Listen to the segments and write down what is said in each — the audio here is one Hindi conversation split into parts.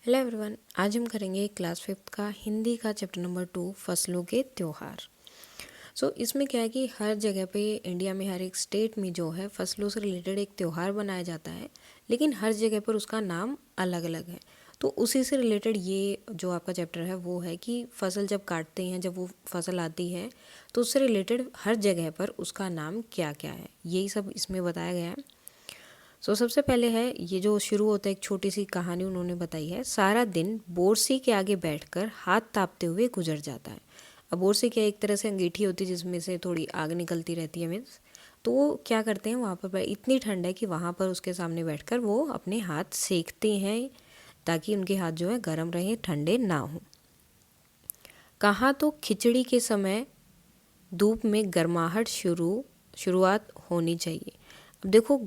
हेलो एवरीवन, आज हम करेंगे क्लास 5th का हिंदी का चैप्टर नंबर 2 फसलों के त्योहार। इसमें क्या है कि हर जगह पे इंडिया में हर एक स्टेट में जो है फसलों से रिलेटेड एक त्यौहार बनाया जाता है, लेकिन हर जगह पर उसका नाम अलग अलग है। तो उसी से रिलेटेड ये जो आपका चैप्टर है वो है कि फसल जब काटते हैं, जब वो फसल आती है तो उससे रिलेटेड हर जगह पर उसका नाम क्या क्या है, यही सब इसमें बताया गया है। सबसे पहले है ये जो शुरू होता है, एक छोटी सी कहानी उन्होंने बताई है। सारा दिन बोरसी के आगे बैठकर हाथ तापते हुए गुजर जाता है। अब बोरसी क्या, एक तरह से अंगीठी होती है जिसमें से थोड़ी आग निकलती रहती है मीन्स। तो वो क्या करते हैं, वहाँ पर इतनी ठंड है कि वहाँ पर उसके सामने बैठकर वो अपने हाथ सेकते हैं ताकि उनके हाथ जो है गर्म रहे, ठंडे ना हों। कहाँ तो खिचड़ी के समय धूप में गर्माहट शुरुआत होनी चाहिए। अब देखो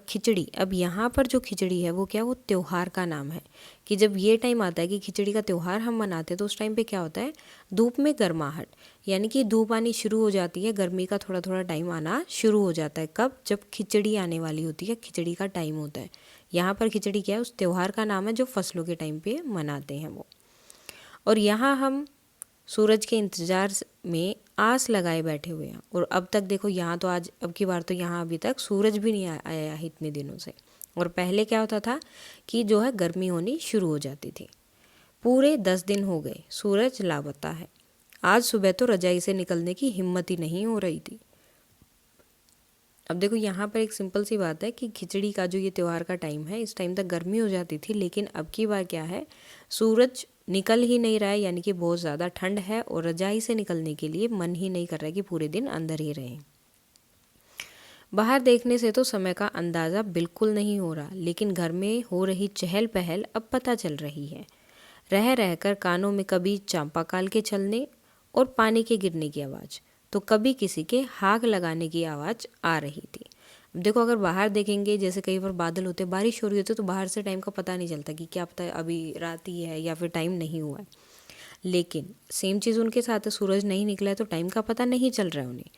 खिचड़ी, अब यहाँ पर जो खिचड़ी है वो क्या, वो त्योहार का नाम है कि जब ये टाइम आता है कि खिचड़ी का त्यौहार हम मनाते हैं तो उस टाइम पे क्या होता है, धूप में गर्माहट, यानी कि धूप आनी शुरू हो जाती है, गर्मी का थोड़ा थोड़ा टाइम आना शुरू हो जाता है। कब? जब खिचड़ी आने वाली होती है, खिचड़ी का टाइम होता है। यहाँ पर खिचड़ी क्या है, उस त्यौहार का नाम है जो फसलों के टाइम पे मनाते हैं वो। और यहाँ हम सूरज के इंतज़ार में आस लगाए बैठे हुए हैं। और अब तक देखो, यहाँ तो आज अब की बार तो यहाँ अभी तक सूरज भी नहीं आया है इतने दिनों से। और पहले क्या होता था कि जो है गर्मी होनी शुरू हो जाती थी। पूरे 10 दिन हो गए, सूरज लापता है। आज सुबह तो रजाई से निकलने की हिम्मत ही नहीं हो रही थी। अब देखो यहाँ पर एक सिंपल सी बात है कि खिचड़ी का जो ये त्यौहार का टाइम है, इस टाइम तक गर्मी हो जाती थी, लेकिन अब की बार क्या है, सूरज निकल ही नहीं रहा है, यानी कि बहुत ज़्यादा ठंड है और रजाई से निकलने के लिए मन ही नहीं कर रहा है कि पूरे दिन अंदर ही रहें। बाहर देखने से तो समय का अंदाज़ा बिल्कुल नहीं हो रहा, लेकिन घर में हो रही चहल पहल अब पता चल रही है। रह रहकर कानों में कभी चांपाकाल के चलने और पानी के गिरने की आवाज़, तो कभी किसी के हाक लगाने की आवाज़ आ रही थी। अब देखो, अगर बाहर देखेंगे, जैसे कई बार बादल होते, बारिश हो रही होती, तो बाहर से टाइम का पता नहीं चलता कि क्या पता अभी रात ही है या फिर टाइम नहीं हुआ है। लेकिन सेम चीज़ उनके साथ है, सूरज नहीं निकला है तो टाइम का पता नहीं चल रहा है उन्हें।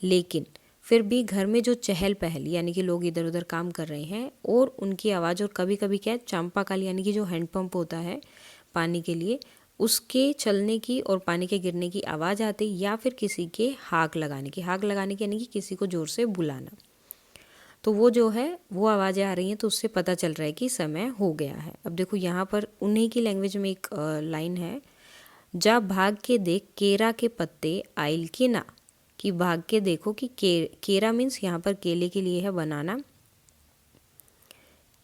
लेकिन फिर भी घर में जो चहल पहल, यानी कि लोग इधर उधर काम कर रहे हैं, और उनकी आवाज़, और कभी कभी क्या है, चांपाकाल यानी कि जो हैंडपम्प होता है पानी के लिए, उसके चलने की और पानी के गिरने की आवाज़ आती, या फिर किसी के हाक लगाने की, यानी कि किसी को ज़ोर से बुलाना, तो वो जो है वो आवाज़ें आ रही हैं, तो उससे पता चल रहा है कि समय हो गया है। अब देखो यहाँ पर उन्हीं की लैंग्वेज में एक लाइन है, जा भाग के देख केरा के पत्ते आइल के ना, कि भाग के देखो कि केरा मीन्स यहाँ पर केले के लिए है, बनाना,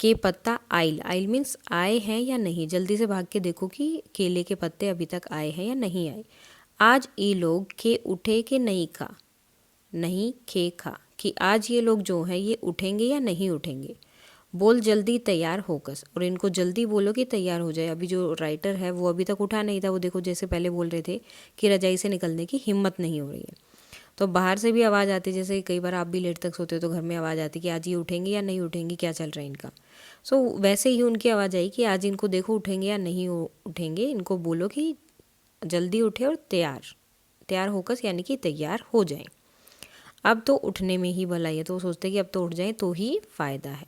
के पत्ता आइल, आइल मीन्स आए हैं या नहीं, जल्दी से भाग के देखो कि केले के पत्ते अभी तक आए हैं या नहीं आए। आज ये लोग के उठे के नहीं खा, नहीं खे खा, कि आज ये लोग जो हैं ये उठेंगे या नहीं उठेंगे। बोल जल्दी तैयार होकस, और इनको जल्दी बोलो कि तैयार हो जाए। अभी जो राइटर है वो अभी तक उठा नहीं था, वो देखो जैसे पहले बोल रहे थे कि रजाई से निकलने की हिम्मत नहीं हो रही है, तो बाहर से भी आवाज़ आती है, जैसे कई बार आप भी लेट तक सोते हो तो घर में आवाज़ आती है कि आज ये उठेंगे या नहीं उठेंगे, क्या चल रहा है इनका। वैसे ही उनकी आवाज़ आई कि आज इनको देखो उठेंगे या नहीं उठेंगे, इनको बोलो कि जल्दी उठे और तैयार होकर, यानी कि तैयार हो जाए। अब तो उठने में ही भलाई है, तो वो सोचते कि अब तो उठ जाएं तो ही फ़ायदा है।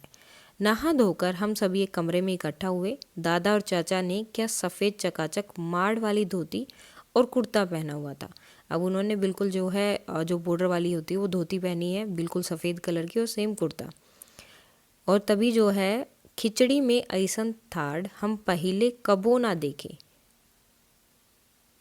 नहा धोकर हम सभी एक कमरे में इकट्ठा हुए। दादा और चाचा ने क्या सफ़ेद चकाचक माड़ वाली धोती और कुर्ता पहना हुआ था। अब उन्होंने बिल्कुल जो है जो बॉर्डर वाली होती है वो धोती पहनी है, बिल्कुल सफ़ेद कलर की, और सेम कुर्ता। और तभी जो है, खिचड़ी में ऐसन थाड़ हम पहले कबो ना देखे,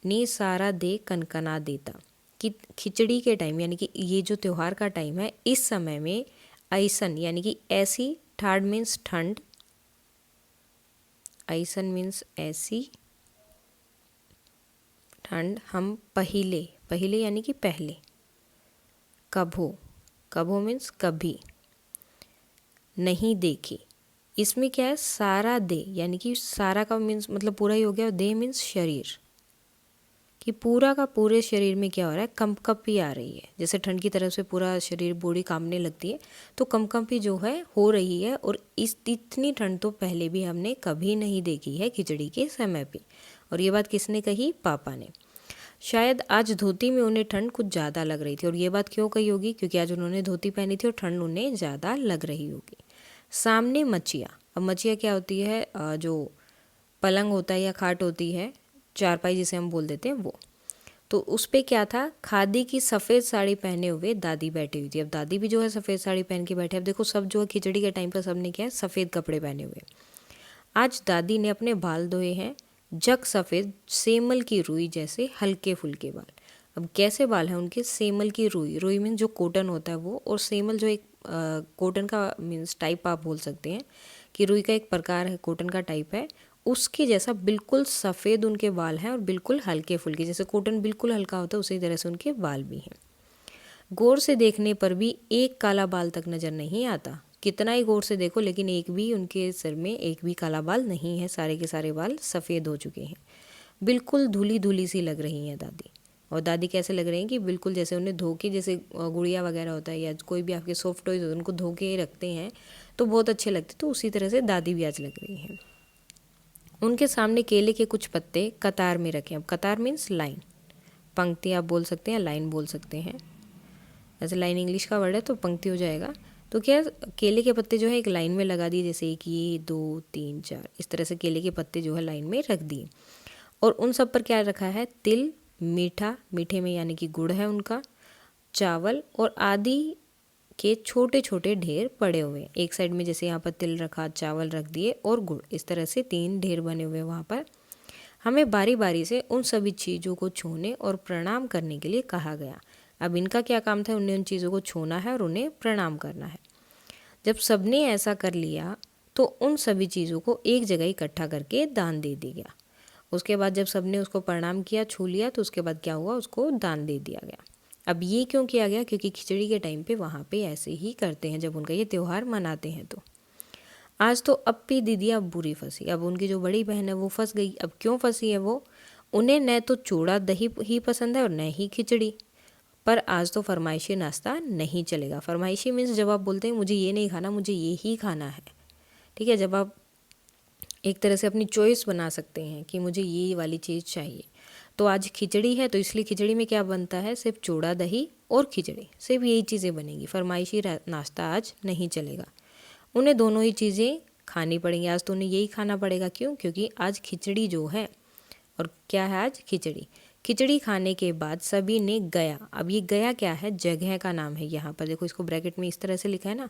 ने सारा दे कनकना देता, कि खिचड़ी के टाइम, यानी कि ये जो त्यौहार का टाइम है, इस समय में ऐसन यानी कि ऐसी, ठाड़ मीन्स ठंड, ऐसन मीन्स ऐसी ठंड, हम पहले, पहले यानी कि पहले, कभो, कभो मीन्स कभी, नहीं देखी। इसमें क्या है, सारा दे, यानी कि सारा का मीन्स मतलब पूरा ही हो गया, और दे मीन्स शरीर, कि पूरा का पूरे शरीर में क्या हो रहा है, कंपकंपी आ रही है। जैसे ठंड की तरफ से पूरा शरीर, बॉडी कांपने लगती है, तो कंपकंपी जो है हो रही है। और इतनी ठंड तो पहले भी हमने कभी नहीं देखी है खिचड़ी के समय पे। और ये बात किसने कही? पापा ने। शायद आज धोती में उन्हें ठंड कुछ ज़्यादा लग रही थी। और ये बात क्यों कही होगी? क्योंकि आज उन्होंने धोती पहनी थी और ठंड उन्हें ज़्यादा लग रही होगी। सामने मचिया, अब मचिया क्या होती है, जो पलंग होता है या खाट होती है, चारपाई जिसे हम बोल देते हैं वो, तो उस पे क्या था, खादी की सफ़ेद साड़ी पहने हुए दादी बैठी हुई थी। अब दादी भी जो है सफ़ेद साड़ी पहन के बैठे। अब देखो सब जो है खिचड़ी के टाइम पर सब ने क्या है, सफ़ेद कपड़े पहने हुए। आज दादी ने अपने बाल धोए हैं, जग सफ़ेद सेमल की रुई जैसे हल्के फुल्के बाल। अब कैसे बाल हैं उनके, सेमल की रुई, रुई मीन्स जो कॉटन होता है वो, और सेमल जो एक कॉटन का मीन्स टाइप आप बोल सकते हैं कि रुई का एक प्रकार है, कॉटन का टाइप है, उसके जैसा बिल्कुल सफ़ेद उनके बाल हैं और बिल्कुल हल्के फुल्के, जैसे कॉटन बिल्कुल हल्का होता है उसी तरह से उनके बाल भी हैं। गौर से देखने पर भी एक काला बाल तक नज़र नहीं आता। कितना ही गौर से देखो लेकिन एक भी उनके सिर में एक भी काला बाल नहीं है, सारे के सारे बाल सफ़ेद हो चुके हैं। बिल्कुल धुली धुली सी लग रही हैं दादी। और दादी कैसे लग रही हैं कि बिल्कुल जैसे उन्हें धो के, जैसे गुड़िया वगैरह होता है या कोई भी आपके सॉफ्ट टॉयज होते हैं उनको धो के रखते हैं तो बहुत अच्छे लगते, तो उसी तरह से दादी भी आज लग रही हैं। उनके सामने केले के कुछ पत्ते कतार में रखे। अब कतार मीन्स लाइन, पंक्ति आप बोल सकते हैं, लाइन बोल सकते हैं। ऐसे लाइन इंग्लिश का वर्ड है तो पंक्ति हो जाएगा। तो क्या, केले के पत्ते जो है एक लाइन में लगा दिए, जैसे एक, ये 2 3 4, इस तरह से केले के पत्ते जो है लाइन में रख दिए। और उन सब पर क्या रखा है, तिल, मीठा, मीठे में यानी कि गुड़ है उनका, चावल और आदि के छोटे छोटे ढेर पड़े हुए। एक साइड में जैसे यहाँ पर तिल रखा, चावल रख दिए और गुड़, इस तरह से 3 ढेर बने हुए वहाँ पर। हमें बारी बारी से उन सभी चीज़ों को छूने और प्रणाम करने के लिए कहा गया। अब इनका क्या काम था, उन्हें उन चीज़ों को छूना है और उन्हें प्रणाम करना है। जब सबने ऐसा कर लिया तो उन सभी चीज़ों को एक जगह इकट्ठा करके दान दे दिया गया। उसके बाद जब सबने उसको प्रणाम किया, छू लिया, तो उसके बाद क्या हुआ, उसको दान दे दिया गया। अब ये क्यों किया गया, क्योंकि खिचड़ी के टाइम पे वहाँ पे ऐसे ही करते हैं जब उनका ये त्यौहार मनाते हैं। तो आज तो अप्पी दीदी अब बुरी फंसी। अब उनकी जो बड़ी बहन है वो फंस गई। अब क्यों फंसी है वो, उन्हें न तो चूड़ा दही ही पसंद है और न ही खिचड़ी। पर आज तो फरमाइशी नाश्ता नहीं चलेगा। फरमाइशी मीन्स जब आप बोलते हैं मुझे ये नहीं खाना, मुझे ये ही खाना है, ठीक है, जब आप एक तरह से अपनी चॉइस बना सकते हैं कि मुझे ये वाली चीज़ चाहिए। तो आज खिचड़ी है तो इसलिए खिचड़ी में क्या बनता है, सिर्फ चूड़ा दही और खिचड़ी, सिर्फ यही चीज़ें बनेगी। फरमाइशी नाश्ता आज नहीं चलेगा। उन्हें दोनों ही चीज़ें खानी पड़ेंगी। आज तो उन्हें यही खाना पड़ेगा। क्यों, क्योंकि आज खिचड़ी जो है, और क्या है आज, खिचड़ी। खिचड़ी खाने के बाद सभी ने गया। अब ये गया क्या है, जगह का नाम है। यहाँ पर देखो, इसको ब्रैकेट में इस तरह से लिखा है ना,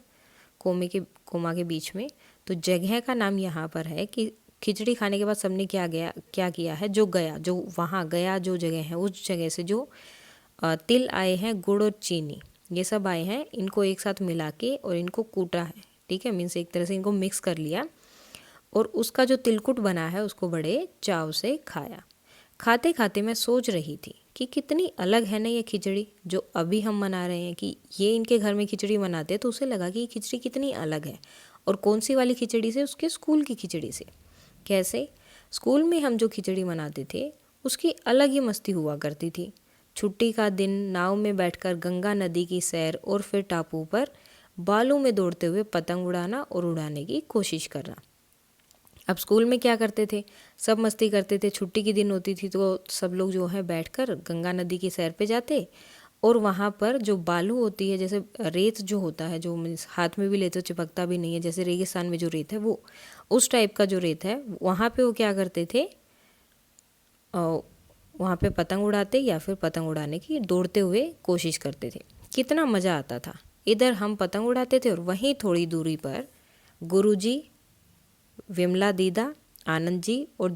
कोमा के बीच में, तो जगह का नाम यहाँ पर है कि खिचड़ी खाने के बाद सबने क्या किया है, जो गया, जो वहाँ गया, जो जगह है उस जगह से जो तिल आए हैं, गुड़ और चीनी, ये सब आए हैं, इनको एक साथ मिला के और इनको कूटा है, ठीक है, मीन्स एक तरह से इनको मिक्स कर लिया और उसका जो तिलकुट बना है उसको बड़े चाव से खाया। खाते खाते मैं सोच रही थी कि कितनी अलग है ना ये खिचड़ी जो अभी हम मना रहे हैं, कि ये इनके घर में खिचड़ी मनाते हैं तो उसे लगा कि ये खिचड़ी कितनी अलग है। और कौन सी वाली खिचड़ी से, उसके स्कूल की खिचड़ी से। कैसे, स्कूल में हम जो खिचड़ी मनाते थे उसकी अलग ही मस्ती हुआ करती थी। छुट्टी का दिन, नाव में बैठकर गंगा नदी की सैर और फिर टापू पर बालों में दौड़ते हुए पतंग उड़ाना और उड़ाने की कोशिश करना। अब स्कूल में क्या करते थे, सब मस्ती करते थे। छुट्टी की दिन होती थी तो सब लोग जो है बैठकर गंगा नदी की सैर पे जाते और वहाँ पर जो बालू होती है, जैसे रेत जो होता है, जो मीन्स हाथ में भी लेते हो चिपकता भी नहीं है, जैसे रेगिस्तान में जो रेत है वो, उस टाइप का जो रेत है, वहाँ पे वो क्या करते थे, वहाँ पे पतंग उड़ाते या फिर पतंग उड़ाने की दौड़ते हुए कोशिश करते थे। कितना मज़ा आता था। इधर हम पतंग उड़ाते थे और वहीं थोड़ी दूरी पर गुरुजी, विमला दीदा, आनंद जी और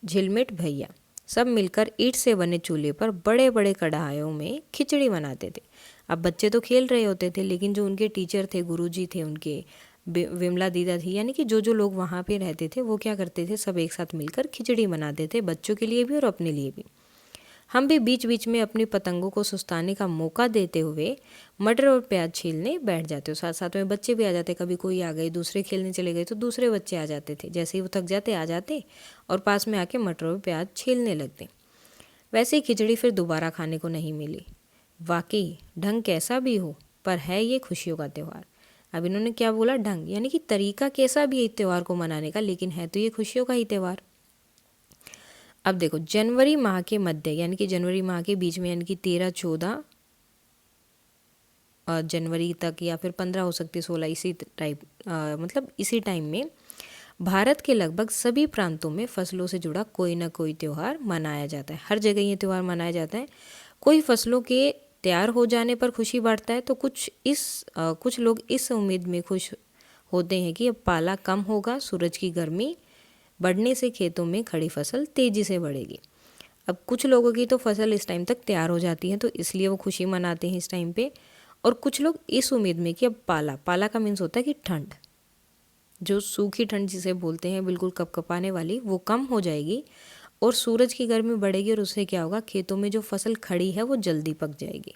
झिलमिट भैया सब मिलकर ईंट से बने चूल्हे पर बड़े बड़े कढ़ाइयों में खिचड़ी बनाते थे। अब बच्चे तो खेल रहे होते थे, लेकिन जो उनके टीचर थे, गुरुजी थे उनके, विमला दीदा थी, यानी कि जो लोग वहाँ पे रहते थे वो क्या करते थे, सब एक साथ मिलकर खिचड़ी बनाते थे, बच्चों के लिए भी और अपने लिए भी। हम भी बीच बीच में अपनी पतंगों को सुस्ताने का मौका देते हुए मटर और प्याज छीलने बैठ जाते हो। साथ साथ में बच्चे भी आ जाते, कभी कोई आ गए, दूसरे खेलने चले गए तो दूसरे बच्चे आ जाते थे। जैसे ही वो थक जाते आ जाते और पास में आके मटर और प्याज छीलने लगते। वैसे ही खिचड़ी फिर दोबारा खाने को नहीं मिली। वाकई ढंग कैसा भी हो, पर है ये खुशियों का त्यौहार। अब इन्होंने क्या बोला, ढंग, यानी कि तरीका कैसा भी है इस त्यौहार को मनाने का, लेकिन है तो ये खुशियों का ही त्यौहार। अब देखो, जनवरी माह के मध्य, यानी कि जनवरी माह के बीच में, यानी कि 13-14 जनवरी तक, या फिर 15 हो सकती है, 16, इसी टाइप, मतलब इसी टाइम में भारत के लगभग सभी प्रांतों में फसलों से जुड़ा कोई ना कोई त्यौहार मनाया जाता है। हर जगह ये त्यौहार मनाया जाता है। कोई फसलों के तैयार हो जाने पर खुशी बांटता है तो कुछ लोग इस उम्मीद में खुश होते हैं कि अब पाला कम होगा, सूरज की गर्मी बढ़ने से खेतों में खड़ी फसल तेजी से बढ़ेगी। अब कुछ लोगों की तो फसल इस टाइम तक तैयार हो जाती है तो इसलिए वो खुशी मनाते हैं इस टाइम पे। और कुछ लोग इस उम्मीद में कि अब पाला का मीन्स होता है कि ठंड, जो सूखी ठंड जिसे बोलते हैं, बिल्कुल कपकपाने वाली, वो कम हो जाएगी और सूरज की गर्मी बढ़ेगी और उससे क्या होगा, खेतों में जो फसल खड़ी है वो जल्दी पक जाएगी।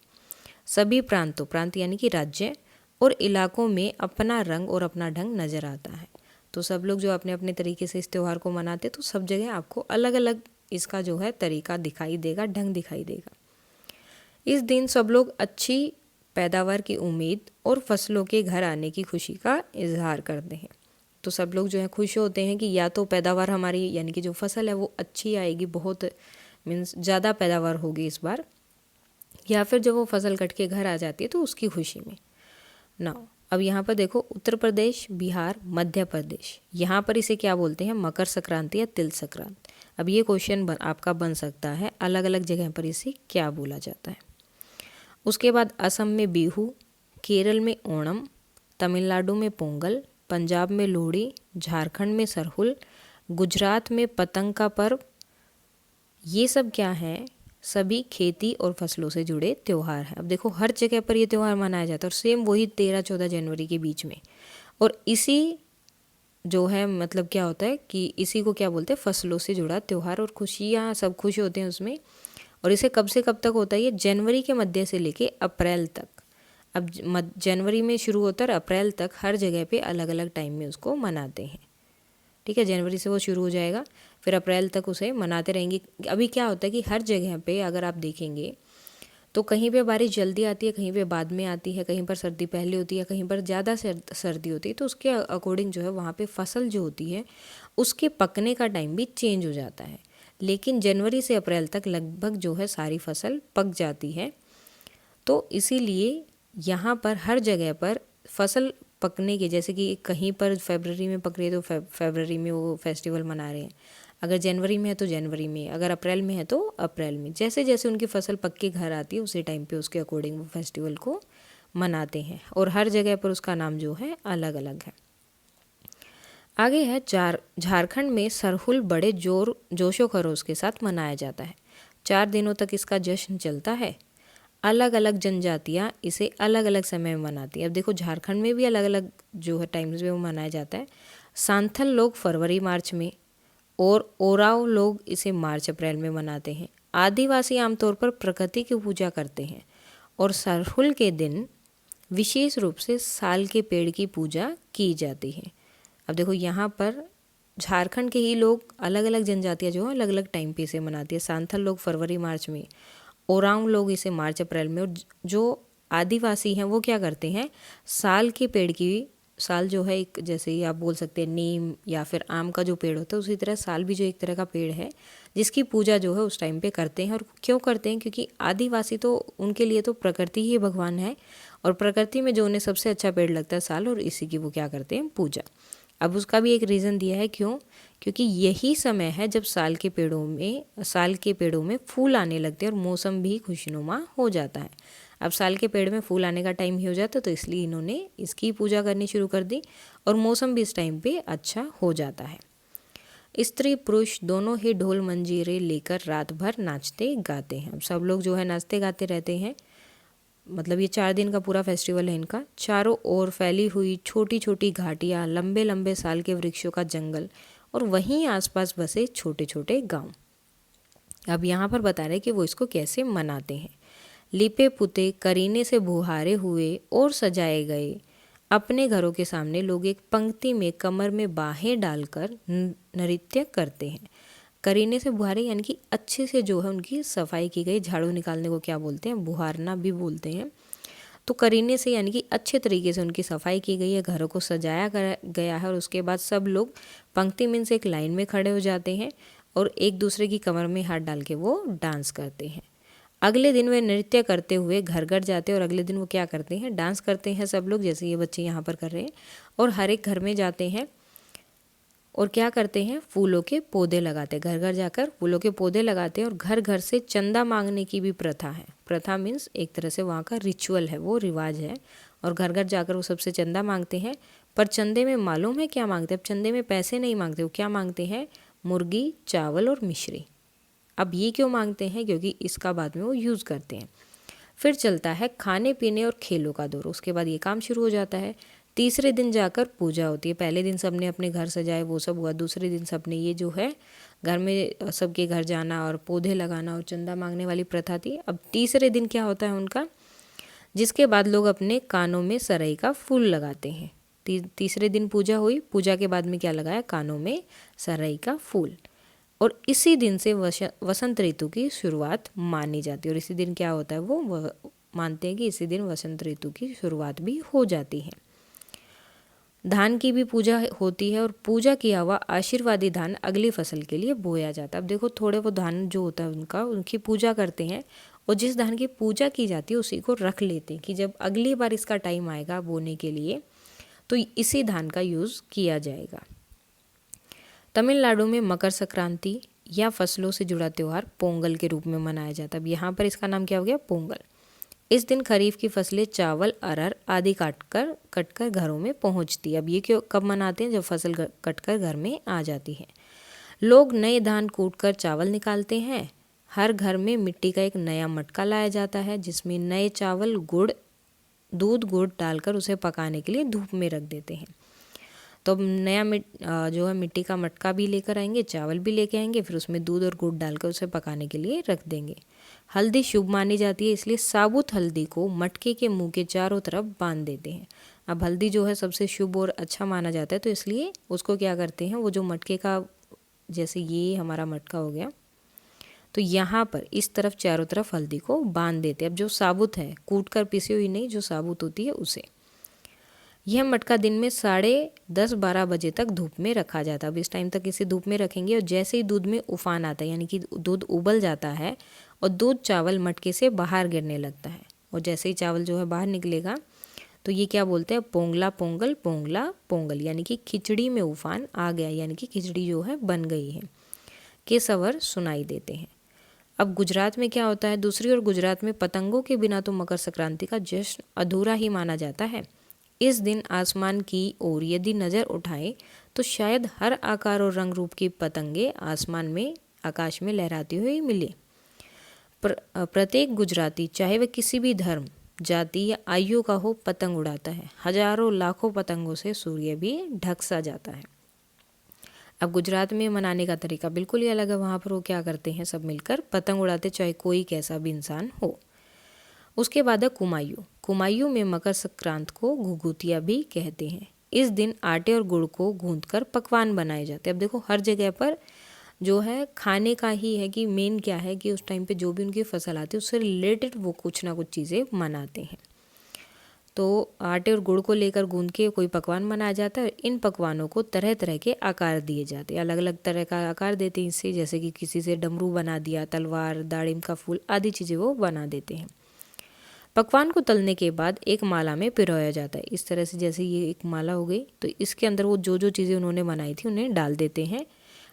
सभी प्रांत यानी कि राज्य और इलाकों में अपना रंग और अपना ढंग नज़र आता है। तो सब लोग जो अपने अपने तरीके से इस त्यौहार को मनाते तो सब जगह आपको अलग अलग इसका जो है तरीका दिखाई देगा, ढंग दिखाई देगा। इस दिन सब लोग अच्छी पैदावार की उम्मीद और फसलों के घर आने की खुशी का इजहार करते हैं। तो सब लोग जो है खुश होते हैं कि या तो पैदावार हमारी यानी कि जो फसल है वो अच्छी आएगी, बहुत मीन्स ज़्यादा पैदावार होगी इस बार, या फिर जब वो फसल कट के घर आ जाती है तो उसकी खुशी में ना। अब यहाँ पर देखो, उत्तर प्रदेश, बिहार, मध्य प्रदेश, यहाँ पर इसे क्या बोलते हैं, मकर संक्रांति या तिल संक्रांति। अब ये क्वेश्चन आपका बन सकता है, अलग अलग जगह पर इसे क्या बोला जाता है। उसके बाद असम में बिहू, केरल में ओणम, तमिलनाडु में पोंगल, पंजाब में लोहड़ी, झारखंड में सरहुल, गुजरात में पतंग का पर्व। ये सब क्या है, सभी खेती और फसलों से जुड़े त्यौहार हैं। अब देखो हर जगह पर ये त्यौहार मनाया जाता है और सेम वही 13-14 जनवरी के बीच में। और इसी जो है मतलब क्या होता है कि इसी को क्या बोलते हैं, फसलों से जुड़ा त्यौहार, और खुशियाँ सब खुश होते हैं उसमें। और इसे कब से कब तक होता है, ये जनवरी के मध्य से लेके अप्रैल तक। अब जनवरी में शुरू होता है, अप्रैल तक हर जगह पे अलग अलग टाइम में उसको मनाते हैं। ठीक है, जनवरी से वो शुरू हो जाएगा, फिर अप्रैल तक उसे मनाते रहेंगे। अभी क्या होता है कि हर जगह पे अगर आप देखेंगे तो कहीं पे बारिश जल्दी आती है, कहीं पे बाद में आती है, कहीं पर सर्दी पहले होती है, कहीं पर ज़्यादा सर्दी होती है। तो उसके अकॉर्डिंग जो है वहाँ पे फसल जो होती है उसके पकने का टाइम भी चेंज हो जाता है। लेकिन जनवरी से अप्रैल तक लगभग जो है सारी फसल पक जाती है। तो इसीलिए यहाँ पर हर जगह पर फसल पकने के, जैसे कि कहीं पर फरवरी में पक रही है तो फरवरी में वो फेस्टिवल मना रहे हैं, अगर जनवरी में है तो जनवरी में, अगर अप्रैल में है तो अप्रैल में। जैसे जैसे उनकी फसल पक के घर आती है उसी टाइम पे उसके अकॉर्डिंग वो फेस्टिवल को मनाते हैं और हर जगह पर उसका नाम जो है अलग अलग है। आगे है झारखंड में सरहुल बड़े जोशो खरोश के साथ मनाया जाता है। 4 दिनों तक इसका जश्न चलता है। अलग अलग जनजातियाँ इसे अलग अलग समय में मनाती हैं। अब देखो झारखंड में भी अलग अलग जो है टाइम्स में वो मनाया जाता है। सांथल लोग फरवरी मार्च में और ओराव लोग इसे मार्च अप्रैल में मनाते हैं। आदिवासी आमतौर पर प्रकृति की पूजा करते हैं और सरहुल के दिन विशेष रूप से साल के पेड़ की पूजा की जाती है। अब देखो यहाँ पर झारखंड के ही लोग, अलग अलग जनजातियाँ जो है अलग अलग टाइम पे इसे मनाती है। सांथल लोग फरवरी मार्च में, ओरांव लोग इसे मार्च अप्रैल में, और जो आदिवासी हैं वो क्या करते हैं, साल के पेड़ की, साल जो है एक, जैसे ही आप बोल सकते हैं नीम या फिर आम का जो पेड़ होता है उसी तरह साल भी जो एक तरह का पेड़ है जिसकी पूजा जो है उस टाइम पे करते हैं। और क्यों करते हैं, क्योंकि आदिवासी तो उनके लिए तो प्रकृति ही भगवान है और प्रकृति में जो उन्हें सबसे अच्छा पेड़ लगता है साल, और इसी की वो क्या करते हैं, पूजा। अब उसका भी एक रीज़न दिया है, क्यों, क्योंकि यही समय है जब साल के पेड़ों में फूल आने लगते हैं और मौसम भी खुशनुमा हो जाता है। अब साल के पेड़ में फूल आने का टाइम ही हो जाता है तो इसलिए इन्होंने इसकी पूजा करनी शुरू कर दी और मौसम भी इस टाइम पे अच्छा हो जाता है। स्त्री पुरुष दोनों ही ढोल मंजीरे लेकर रात भर नाचते गाते हैं। अब सब लोग जो है नाचते गाते रहते हैं। मतलब ये 4 दिन का पूरा फेस्टिवल है इनका। चारों ओर फैली हुई छोटी छोटी घाटियाँ, लंबे लंबे साल के वृक्षों का जंगल और वहीं आसपास बसे छोटे छोटे गांव। अब यहाँ पर बता रहे कि वो इसको कैसे मनाते हैं। लिपे पुते, करीने से बुहारे हुए और सजाए गए अपने घरों के सामने लोग एक पंक्ति में कमर में बाहें डालकर नृत्य करते हैं। करीने से बुहारे यानी कि अच्छे से जो है उनकी सफाई की गई। झाड़ू निकालने को क्या बोलते हैं, बुहारना भी बोलते हैं। तो करीने से यानी कि अच्छे तरीके से उनकी सफाई की गई है, घरों को सजाया गया है। और उसके बाद सब लोग पंक्ति में से एक लाइन में खड़े हो जाते हैं और एक दूसरे की कमर में हाथ डाल के वो डांस करते हैं। अगले दिन वे नृत्य करते हुए घर घर जाते हैं और अगले दिन वो क्या करते हैं, डांस करते हैं सब लोग, जैसे ये बच्चे यहाँ पर कर रहे हैं, और हर एक घर में जाते हैं और क्या करते हैं, फूलों के पौधे लगाते हैं, घर घर जाकर फूलों के पौधे लगाते हैं और घर घर से चंदा मांगने की भी प्रथा है। प्रथा मीन्स एक तरह से वहाँ का रिचुअल है, वो रिवाज है, और घर घर जाकर वो सबसे चंदा मांगते हैं। पर चंदे में मालूम है क्या मांगते हैं? अब चंदे में पैसे नहीं मांगते, वो क्या मांगते हैं? मुर्गी, चावल और मिश्री। अब ये क्यों मांगते हैं? क्योंकि इसका बाद में वो यूज़ करते हैं। फिर चलता है खाने पीने और खेलों का दौर। उसके बाद ये काम शुरू हो जाता है। तीसरे दिन जाकर पूजा होती है। पहले दिन सबने अपने घर सजाए, वो सब हुआ। दूसरे दिन सबने ये जो है घर में सबके घर जाना और पौधे लगाना और चंदा मांगने वाली प्रथा थी। अब तीसरे दिन क्या होता है उनका, जिसके बाद लोग अपने कानों में सरई का फूल लगाते हैं। तीसरे दिन पूजा हुई, पूजा के बाद में क्या लगाया? कानों में सरई का फूल। और इसी दिन से वसंत ऋतु की शुरुआत मानी जाती है। और इसी दिन क्या होता है, वो मानते हैं कि इसी दिन वसंत ऋतु की शुरुआत भी हो जाती है। धान की भी पूजा होती है और पूजा किया हुआ आशीर्वादी धान अगली फसल के लिए बोया जाता है। अब देखो, थोड़े वो धान जो होता है उनकी पूजा करते हैं, और जिस धान की पूजा की जाती है उसी को रख लेते हैं कि जब अगली बार इसका टाइम आएगा बोने के लिए तो इसी धान का यूज़ किया जाएगा। तमिलनाडु में मकर संक्रांति या फसलों से जुड़ा त्यौहार पोंगल के रूप में मनाया जाता है। अब यहाँ पर इसका नाम क्या हो गया? पोंगल। इस दिन खरीफ की फसलें चावल, अरहर आदि कटकर घरों में पहुँचती है। अब ये क्यों कब मनाते हैं? जब फसल कटकर घर में आ जाती है। लोग नए धान कूटकर चावल निकालते हैं। हर घर में मिट्टी का एक नया मटका लाया जाता है जिसमें नए चावल, दूध गुड़ डालकर उसे पकाने के लिए धूप में रख देते हैं। तो अब नया जो है मिट्टी का मटका भी लेकर आएंगे, चावल भी लेके आएंगे, फिर उसमें दूध और गुड़ डालकर उसे पकाने के लिए रख देंगे। हल्दी शुभ मानी जाती है, इसलिए साबुत हल्दी को मटके के मुंह के चारों तरफ बांध देते हैं। अब हल्दी जो है सबसे शुभ और अच्छा माना जाता है, तो इसलिए उसको क्या करते हैं, वो जो मटके का, जैसे ये हमारा मटका हो गया, तो यहाँ पर इस तरफ चारों तरफ हल्दी को बांध देते हैं। अब जो साबुत है, कूट कर पिसी हुई नहीं, जो साबुत होती है उसे। यह मटका दिन में 10:30-12 बजे तक धूप में रखा जाता है। अब इस टाइम तक इसे धूप में रखेंगे और जैसे ही दूध में उफान आता है, यानी कि दूध उबल जाता है और दूध चावल मटके से बाहर गिरने लगता है, और जैसे ही चावल जो है बाहर निकलेगा तो ये क्या बोलते हैं? पोंगला पोंगल, पोंगला पोंगल, यानी कि खिचड़ी में उफान आ गया, यानी कि खिचड़ी जो है बन गई है, के स्वर सुनाई देते हैं। अब गुजरात में क्या होता है? दूसरी ओर गुजरात में पतंगों के बिना तो मकर संक्रांति का जश्न अधूरा ही माना जाता है। इस दिन आसमान की ओर यदि नज़र उठाएं तो शायद हर आकार और रंग रूप की पतंगे आसमान में, आकाश में लहराती हुई मिले। प्रत्येक गुजराती, चाहे वह किसी भी धर्म, जाति या आयु का हो, पतंग उड़ाता है। हजारों लाखों पतंगों से सूर्य भी ढक सा जाता है। अब गुजरात में मनाने का तरीका बिल्कुल ही अलग है। वहाँ पर वो क्या करते हैं, सब मिलकर पतंग उड़ाते, चाहे कोई कैसा भी इंसान हो। उसके बाद है कुमायूं। कुमायूं में मकर संक्रांत को घुघुतिया भी कहते हैं। इस दिन आटे और गुड़ को गूंथकर पकवान बनाए जाते हैं। अब देखो, हर जगह पर जो है खाने का ही है कि मेन क्या है कि उस टाइम पे जो भी उनकी फसल आती है उससे रिलेटेड वो कुछ ना कुछ चीज़ें बनाते हैं। तो आटे और गुड़ को लेकर गूंद के कोई पकवान बनाया जाता है। इन पकवानों को तरह तरह के आकार दिए जाते हैं, अलग अलग तरह का आकार देते हैं इससे, जैसे कि किसी से डमरू बना दिया, तलवार, दाड़िम का फूल आदि चीज़ें वो बना देते हैं। पकवान को तलने के बाद एक माला में पिरोया जाता है। इस तरह से, जैसे ये एक माला हो गई, तो इसके अंदर वो जो जो चीज़ें उन्होंने बनाई थी उन्हें डाल देते हैं।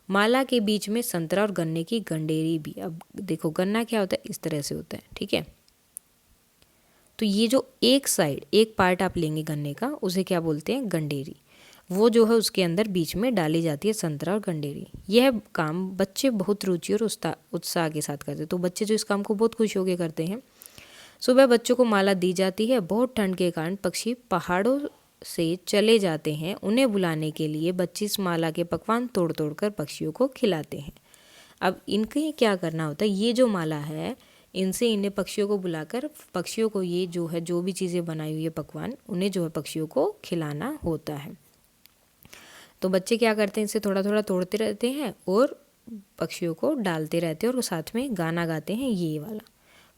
माला के बीच में संतरा और गन्ने की गंडेरी भी। अब देखो, गन्ना क्या होता है, इस तरह से होता है, ठीक है। तो ये जो एक पार्ट आप लेंगे गन्ने का, उसे क्या बोलते हैं? गंडेरी। वो जो है उसके अंदर बीच में डाली जाती है संतरा और गंडेरी। यह काम बच्चे बहुत रुचि और उत्साह के साथ करते हैं। तो बच्चे जो इस काम को बहुत खुश होकर करते हैं। सुबह बच्चों को माला दी जाती है। बहुत ठंड के कारण पक्षी पहाड़ों से चले जाते हैं। उन्हें बुलाने के लिए बच्चे इस माला के पकवान तोड़ तोड़ कर पक्षियों को खिलाते हैं। अब इनके क्या करना होता है, ये जो माला है, इनसे इन्हें पक्षियों को बुलाकर पक्षियों को ये जो है, जो भी चीज़ें बनाई हुई है पकवान, उन्हें जो है पक्षियों को खिलाना होता है। तो बच्चे क्या करते हैं, इनसे थोड़ा थोड़ा तोड़ते रहते हैं और पक्षियों को डालते रहते हैं और साथ में गाना गाते हैं, ये वाला,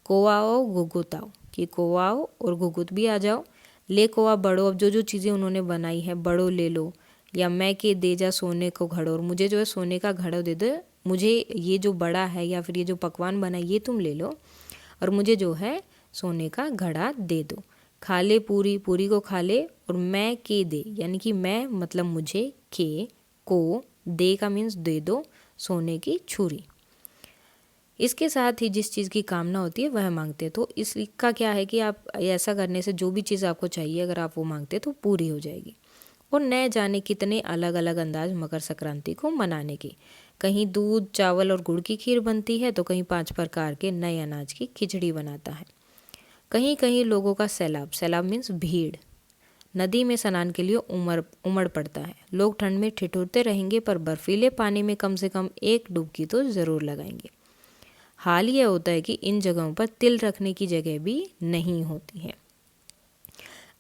कोवा आओ घुघुत आओ, कि कोवा आओ और घुघुत भी आ जाओ, ले कोवा बड़ो। अब जो जो चीज़ें उन्होंने बनाई है, बड़ो ले लो, या मैं के दे जा सोने को घड़ो, और मुझे जो है सोने का घड़ो दे दो, मुझे ये जो बड़ा है या फिर ये जो पकवान बना ये तुम ले लो, और मुझे जो है सोने का घड़ा दे दो। खा ले पूरी, पूरी को खा ले, और मैं के दे, यानी कि मैं मतलब मुझे, के को दे का मीन्स दे दो, सोने की छुरी। इसके साथ ही जिस चीज़ की कामना होती है वह मांगते हैं। तो इसका क्या है कि आप ऐसा करने से जो भी चीज़ आपको चाहिए अगर आप वो मांगते हैं तो पूरी हो जाएगी। और न जाने कितने अलग अलग अंदाज मकर संक्रांति को मनाने के। कहीं दूध चावल और गुड़ की खीर बनती है तो कहीं 5 प्रकार के नए अनाज की खिचड़ी बनाता है। कहीं कहीं लोगों का सैलाब, सैलाब मीन्स भीड़, नदी में स्नान के लिए उमड़ पड़ता है। लोग ठंड में ठिठुरते रहेंगे पर बर्फीले पानी में कम से कम एक डुबकी तो ज़रूर लगाएंगे। हाल ये होता है कि इन जगहों पर तिल रखने की जगह भी नहीं होती है।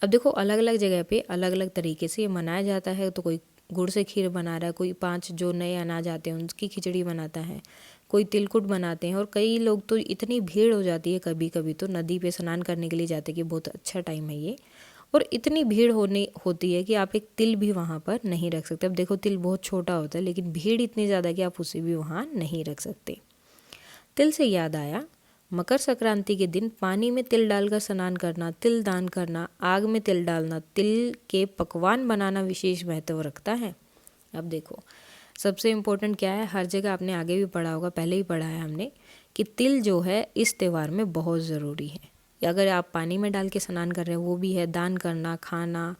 अब देखो अलग अलग जगह पे अलग अलग तरीके से ये मनाया जाता है। तो कोई गुड़ से खीर बना रहा है, कोई 5 जो नए अनाज आते हैं उनकी खिचड़ी बनाता है, कोई तिलकुट बनाते हैं। और कई लोग तो इतनी भीड़ हो जाती है कभी कभी तो नदी पे स्नान करने के लिए जाते हैं कि बहुत अच्छा टाइम है ये, और इतनी भीड़ होती है कि आप एक तिल भी वहाँ पर नहीं रख सकते। अब देखो तिल बहुत छोटा होता है लेकिन भीड़ इतनी ज़्यादा है कि आप उसे भी वहाँ नहीं रख सकते। तिल से याद आया, मकर संक्रांति के दिन पानी में तिल डालकर स्नान करना, तिल दान करना, आग में तिल डालना, तिल के पकवान बनाना विशेष महत्व रखता है। अब देखो सबसे इम्पोर्टेंट क्या है, हर जगह आपने आगे भी पढ़ा होगा, पहले ही पढ़ा है हमने कि तिल जो है इस त्यौहार में बहुत ज़रूरी है। अगर आप पानी में डाल के स्नान कर रहे हैं वो भी है, दान करना, खाना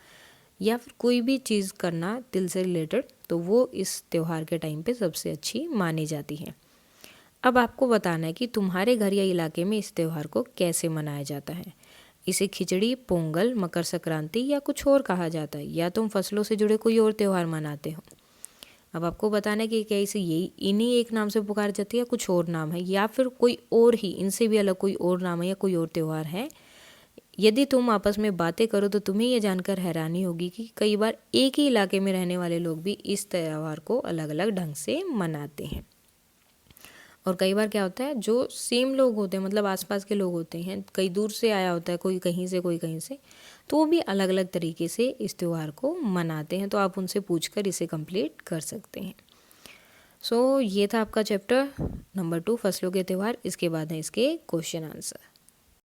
या फिर कोई भी चीज़ करना तिल से रिलेटेड, तो वो इस त्यौहार के टाइम पे सबसे अच्छी मानी जाती है। अब आपको बताना है कि तुम्हारे घर या इलाके में इस त्यौहार को कैसे मनाया जाता है। इसे खिचड़ी, पोंगल, मकर संक्रांति या कुछ और कहा जाता है, या तुम फसलों से जुड़े कोई और त्यौहार मनाते हो। अब आपको बताना है कि क्या इसे यही इन्हीं एक नाम से पुकार जाती है या कुछ और नाम है, या फिर कोई और ही इनसे भी अलग कोई और नाम है या कोई और त्यौहार है। यदि तुम आपस में बातें करो तो तुम्हें ये जानकर हैरानी होगी कि कई बार एक ही इलाके में रहने वाले लोग भी इस त्यौहार को अलग अलग ढंग से मनाते हैं। और कई बार क्या होता है, जो सेम लोग होते हैं मतलब आसपास के लोग होते हैं, कई दूर से आया होता है, कोई कहीं से कोई कहीं से, तो वो भी अलग अलग तरीके से इस त्यौहार को मनाते हैं। तो आप उनसे पूछकर इसे कंप्लीट कर सकते हैं। सो ये था आपका चैप्टर नंबर 2 फसलों के त्यौहार। इसके बाद है इसके क्वेश्चन आंसर।